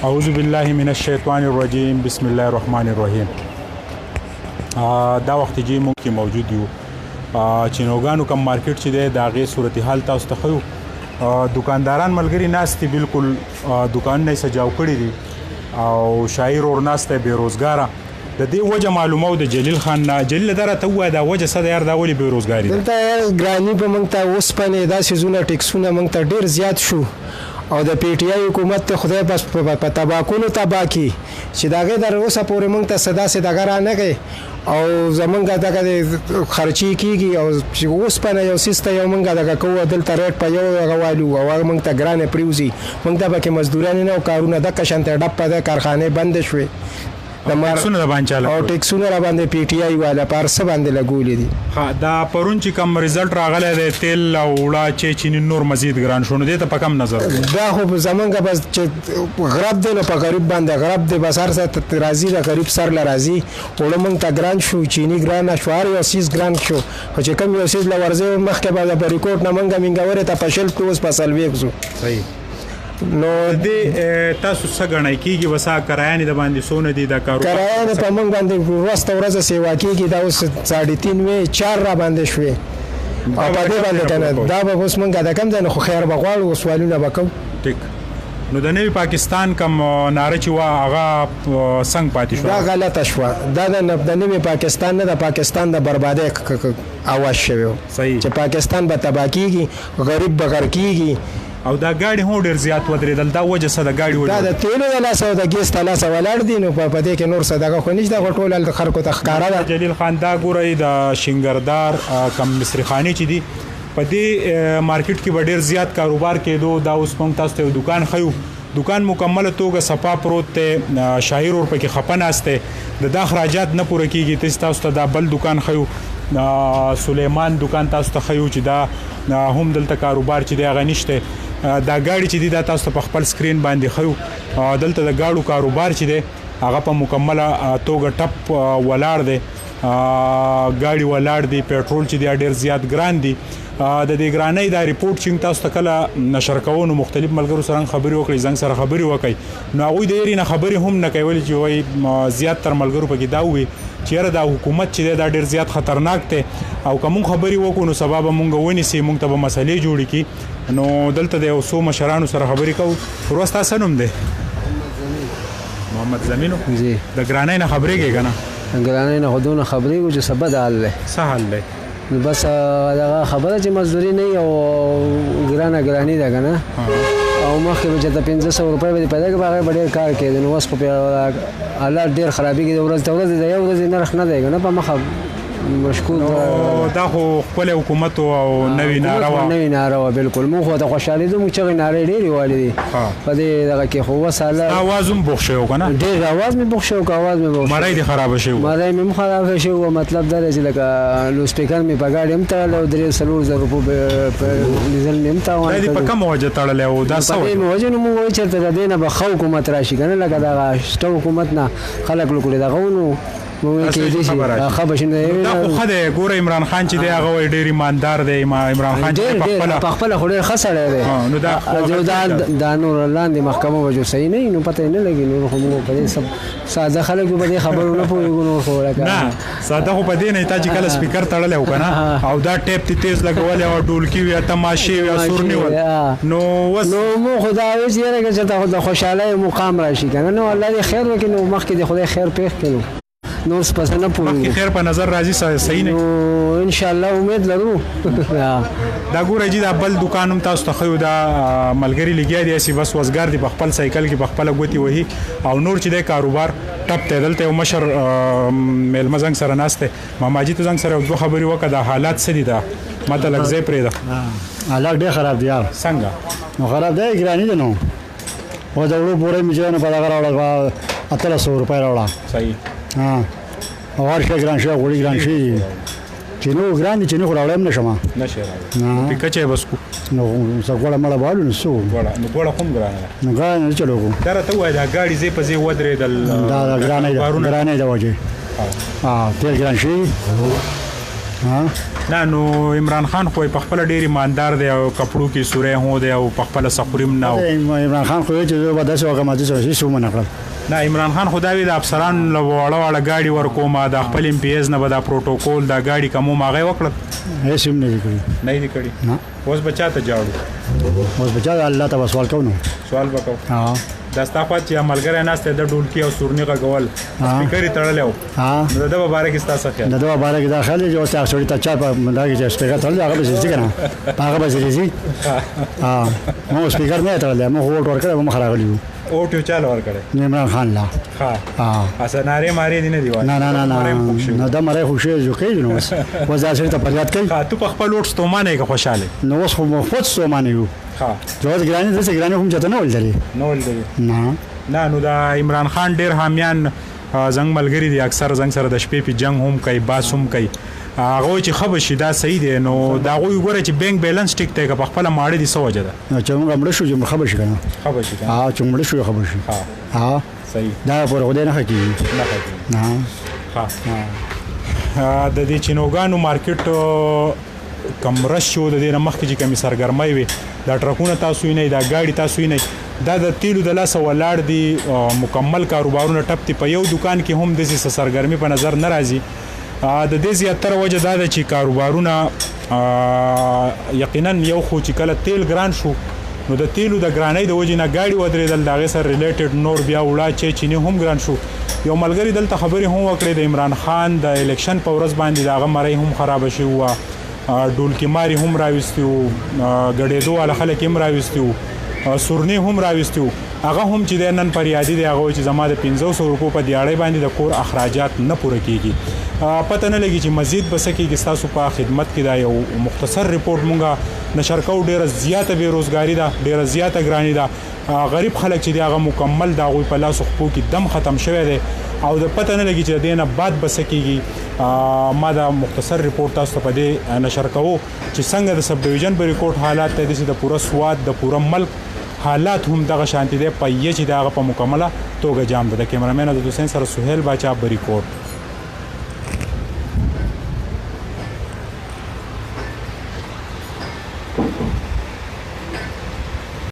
اعوذ بالله من الشیطان الرجیم بسم الله الرحمن الرحیم. دا وخت چې موږ کې موجود یو چې نوګانو کم مارکیټ چې دی د هغې صورتحال تاسو ته ښیو. دکانداران ملګري ناست دي، بالکل دکانونه یې سجاو کړي دي او شاعر اور ناست دی بېروزګاره. د دې وجه معلومه و د جلیل خان نه. جلیل دا راته ووایه دا وجه څه ده یار، دا ولې بېروزګاري ده؟ دلته ګراني په موږ ته اوسپنې دا څیزونه ټیکسونه موږ ته ډېر زیات شو او د پی ټي آی حکومت ته خدای بس په تباکونو تباه کړي چې د هغې در اوسه پورې موږ ته څه داسې دغه رانغی او زمونږ دغه خرچې کېږي او چې اوسپنه یو څیز ته یو موږ دغه کوو دلته ریټ په یو هغه والو او هغه موږ ته ګرانې پرېوځي. موږ ته پکې مزدورانې نه او کارونه دقه شانته ډپ په د کارخانې بندې شوې او ټیکسونه را باندې پی ټي آی والا پر څه باندې لګولې دي. دا پرون چې کم رزلټ راغلی دی تیل او وړه چې چیني نور مزید ګران شو، نو دې ته په کم نظر دا خو زمونږ بس چې غرب دی نو په غریب باندې غرب دی، بس هر څه راځي د غریب سر له راځي. وړه موږ ته ګران شو، چیني ګرانه شو، هر یو څیز ګران شو. خو چې کوم یو څیز له ورځې مخکې به په ریکورډ نه موږ مینګورې ته په شل کې اوس په څلوېښت ځو. صحیح. نو دې تاسو څه ګڼئ کېږي بس هغه کرایانې د باندې څونه دي دا کاروبار؟ کرایانې په موږ باندې ورځ ته ورځ سیوا کېږي دا اوس 3.5 4 را باندې شوې او په دې باندې که نه دا به اوس موږ د کم ځای نه خو خیر به غواړو، سوالونه به کوو. ټیک. نو د نوي پاکستان کم ناره چې وه هغه څنګه پاتې شوه؟ دا غلطه شوه. دا د نوي پاکستان نه د پاکستان د بربادۍ اواز شوی و. صحیح. چې پاکستان به تباه کېږي، غریب به غر کېږي او دا ګاډي هم ډېر زیات ودرېدل. دا وجه څه د ګاډي وجه؟ دا د تیلو د لاسه او د ګیس د لاسه ولاړ دي، نو په دې کې نور څه دغه خو نشته. خو ټول هلته خلکو ته ښکاره ده. جلیل خان دا ګورئ د شنګردار کم مصري خانې چې دي په دې مارکیټ کې به ډېر زیات کاروبار کېدو. دا اوس موږ تاسو ته یو دکان ښیو، دکان مکمله توګه صفا پروت دی، شاعر اور پکې خفه ناست دی، د دا اخراجات نه پوره کېږي. تاسو ته دا بل دکان ښیو، سلیمان دکان تاسو ته ښیو چې دا هم دلته کاروبار چې دی هغه نشته. دا ګاډي چې دي دا تاسو ته په خپل سکرین باندې ښیو. دلته د ګاډو کاروبار چې دی هغه په مکمله توګه ټپ ولاړ دی، ګاډي ولاړ دي، پیټرول چې دی ډېر زیات ګران دي. د دې ګرانۍ دا ریپورټ چې تاسو ته کله نشر کوو نو مختلف ملګرو سره خبرې وکړئ، زنګ سره خبرې وکړئ. نو هغوی د یېرې نه خبرې هم نه کوي چې وایي زیات تر ملګرو پکې دا ووایي چې یاره دا حکومت چې دی دا ډېر زیات خطرناک دی او که موږ خبرې وکړو نو سبا به موږ ونیسي، موږ ته به مسلې جوړې کړي. نو دلته د یو څو مشرانو سره خبرې کوو. وروسته ستا څه نوم دی؟ محمد زمینو. جی. د ګرانۍ نه خبرېږې که نه؟ ګرانۍ نه خو دونه خبرېږو چې څه بد حال دی. څه حال دی؟ نو بس دغه خبره چې مزدوري نه وي او ګراني ده که نه، او مخکې به چې ته 500 روپۍ به دې پیدا کړې په هغې به ډېر کار کېده. نو اوس خو حالات ډېر خرابېږي، د ورځ ته ورځ د یو ورځې نرخ نه دی که نه په مخه مشکول. دا خو خپل حکومت او نوې ناره وه. نوې ناره وه بالکل. موږ خو ته خوشحالېدو، موږ چغې نارې ډېرې والې دي په دې دغه کې. خو اوس حالات اواز هم بوخ شوی که نه؟ ډېر اواز مې بوخ شوی که اواز مې بوخ شوی. مرۍ دې خرابه شوې وه؟ مرۍ مې هم خرابه شوې وه. مطلب دا دی چې لکه لو سپیکر مې په ګاډي هم تړلی او 3-4 روپۍ ډیزل مې هم تاوان کړی. دا دې په کومه وجه تړلی و؟ دا څه په دې وجه نو موږ وایو چېرته د دې نه به ښه حکومت را شي که نه، لکه دغه شته حکومت نه خلک لوکړي دغه و نو کېدای شي ښه به شي. دا خو ښه دی. ګوره عمران خان چې دی هغه وایي ډېر ایماندار دی. عمران خان چې په خپله خو ډېر ښه سړی دی. دا نور لاندې محکمه به جو صحیح نه وي نو پته یې نه لګي. نور خو موږ په دې ساده خلک په دې خبرو نه پوهېږو. نور خو نه ساده خو په دې نه تا چې کله سپیکر تړلی و که نه او دا ټیپ دې تیز لګولی او ډولکي وي تماشې وي او سور نیول نو اوس نو موږ خو دا وایو چې یاره که چېرته د خوشحالۍ مقام را شي که نه، نو الله دې خیر وکړي. نو مخکې دې خدای خیر پېښ کړي. نو نور څه پس نه پوهېږو. خیر په نظر راځي صحیح نه؟ نو انشاءالله امید لرو. دا ګوره جي دا بل دکان هم تاسو ته ښیو، دا ملګري لګیا دي هسې بس وزګار دي په خپل سایکل کې په خپله ګوتې وهي او نور چې دی کاروبار ټپ دی. دلته یو مشر میلمه زنګ سره ناست دی. ماماجي ته زنګ سره یو دوه خبرې وکړه. دا حالات څه دي؟ دا ما ته لږ ځای پرېږده. حالات ډېر خراب دي یار. څنګه؟ نو خراب دی، ګراني دی. نو اوس د وړو بورۍ مې چې نو په دغه راوړه 1800 روپۍ راوړه. صحیح. او هر شی ګران شي، غوړي ګران شي، چینو ګران دي. چینو خو راوړی هم نه شم. نشي راوړی. پیکه چې بس کو نو څه غوړه مړه بالو نو څو غوړه هم ګرانه ده. نو ګرانه نه چلو کو. دا راته وایي دا ګاډي ځای په ځای ودرېدل. دا ګرانه ده وجه. تیل ګران شي ها نه نو عمران خان خو په خپل ډیر ایماندار دی او کپړو کې سورې هو دی او په خپل سخوریم نه عمران خان خو چې ودا سو هغه ماده سره شي مونږ کړل نه عمران خان خدای د افسران له وړه گاډي ورکوما د خپل ام پی ایس نه به دا پروتوکول دا گاډي کوم ماغه وکړه هیڅ هم نه کړی نه دی کړی نه اوس بچا ته جاړو اوس بچا الله ته سوال کوو سوال وکاو ها دا ستاسو چې عملګر نه ست د ډولکی او سورنی غول سپیکر تړلې ها نو دا به بارے کې تاسو خیال دا دوه بارے کې داخله جو تاسو سړی ته چا په منداګه چې سپیکر تړل هغه به ځي کنه هغه به ځي ها مو سپیکر نه تړل مو هوټ ورکړ مو خراغلی او ټیو چالو ور کړی عمران خان لا ها اسناره ماری دي نه دی نه نه نه نه دا مری خوشی جو کوي نو وځه سره ته پریاد کوي ها تو په خپل وټ ستومانه کې خوشاله نو اوس خو مو خود ستومانه یو ها جو ګرانی د ګرانی هم چته نه ولدلې نو ولدلې نه نه نو دا عمران خان ډیر حامیان زنګ ملګری دي اکثر زنګ سره د شپې په جنگ هم کوي باس هم کوي هغه چې خبر شي دا صحیح دی نو دا غوي ګوره چې بانک بیلانس ټیک ته په خپل ماړه دي سوجه ده چې موږ مړ شو چې خبر شي کنه خبر شي ها چې مړ شو خبر شي ها صحیح دا پر غوډه نه حقي نه ها د دې چینوګانو مارکیټ کمرش شو د دې مخکې چې کمی سرګرمای وي دا ټرکونه تاسو نه دا گاډي تاسو نه دا د تیلو د لاس ولاړ دي مکمل کاروبارونه ټپتي په یو دکان کې هم د سرګرمي په نظر ناراضي د دې زیاتره وجه دا ده چې کاروبارونه یقینا یو خو چې کله تیل ګران شو نو د تیلو د ګرانۍ د وجې نه گاډي ودرېدل دغه سره ریلیټډ نور بیا وړا چې چینی هم ګران شو یو ملګری دلته خبرې هم وکړې د عمران خان د الیکشن په ورځ باندې دغه مړی هم خراب شي و ډولکی ماری هم راوستیو غړېدو ول خلک هم راوستیو سورنی هم راوستیو هغه هم چې د نن پر یادی دی هغه چې زما د 500 روپو په دیاړې باندې د کور اخراجات نه پوره کیږي پته نه لګي چې مزید بسکیږي تاسو په خدمت کې دا یو مختصر ریپورت مونږه نشر کوو ډیره زیاته بیروزګاری ده ډیره زیاته ګرانی ده غریب خلک چې هغه مکمل دا غوي په لاس خپو کې دم ختم شوی دی او د پته نه لګي چې دینه بعد بسکیږي ما دا مختصر ریپورت تاسو په دې نشر کوو چې څنګه د سب ډیویژن بریکوټ حالات ته د پوره سواد د پوره ملک حالات هم دغه شانتي دي په یی چې دغه په مکمله توګه جام ده د کیمرامین د حسین سره سہیل باچا بریکوټ